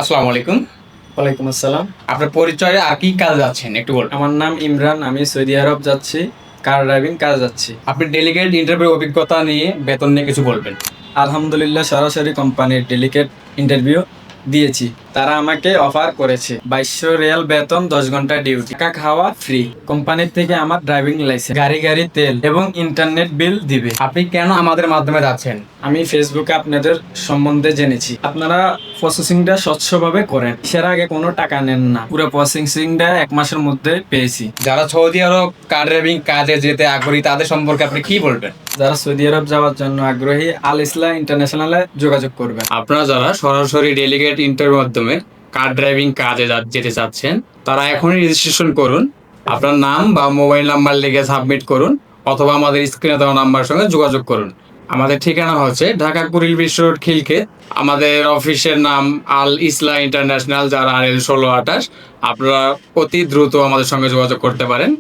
আসসালামু আলাইকুম। ওয়ালাইকুম আসসালাম। আপনার পরিচয়ে আর কি কাজে যাচ্ছেন একটু বলুন। আমার নাম ইমরান। আমি সৌদি আরব যাচ্ছি। কার ড্রাইভিং কাজে যাচ্ছি। আপনি ডেলিগেট ইন্টারভিউ অভিজ্ঞতা নিয়ে বেতন নিয়ে কিছু বলবেন। আলহামদুলিল্লাহ সরাসরি কোম্পানির ডেলিগেট ইন্টারভিউ দিয়েছি। তারা আমাকে অফার করেছে 2200 রিয়াল বেতন, 10 ঘন্টা ডিউটি, থাকা খাওয়া ফ্রি। কোম্পানির থেকে আমার ড্রাইভিং লাইসেন্স, গাড়ি তেল এবং ইন্টারনেট বিল দিবে। আপনি কেন আমাদের মাধ্যমে যাচ্ছেন? আমি ফেসবুকে আপনাদের সম্বন্ধে জেনেছি। আপনারা প্রসেসিংটা স্বচ্ছভাবে করেন। এর আগে কোনো টাকা নেন না। পুরো প্রসেসিংটা 1 মাসের মধ্যে পেয়েছি। যারা সৌদি আরব কার ড্রাইভিং কাজে যেতে আগ্রহী তাদের সম্পর্কে আপনি কি বলবেন? যারা সৌদি আরব যাওয়ার জন্য আগ্রহী, আল ইসলাম ইন্টারন্যাশনালে যোগাযোগ করবেন। আপনারা যারা সরাসরি ডেলিগেট ইন্টারভিউর মাধ্যমে কার ড্রাইভিং কাজে যেতে চাচ্ছেন তারা এখনই রেজিস্ট্রেশন করুন। আপনার নাম বা মোবাইল নাম্বার লিখে সাবমিট করুন অথবা আমাদের স্ক্রিনে দেওয়া নাম্বারের সঙ্গে যোগাযোগ করুন। আমাদের ঠিকানা হচ্ছে ঢাকা কুড়িল বিশ্ব রোড, খিলক্ষেত। আমাদের অফিসের নাম আল ইসলাম ইন্টারন্যাশনাল, যার RL 1628। আপনারা অতি দ্রুত আমাদের সঙ্গে যোগাযোগ করতে পারেন।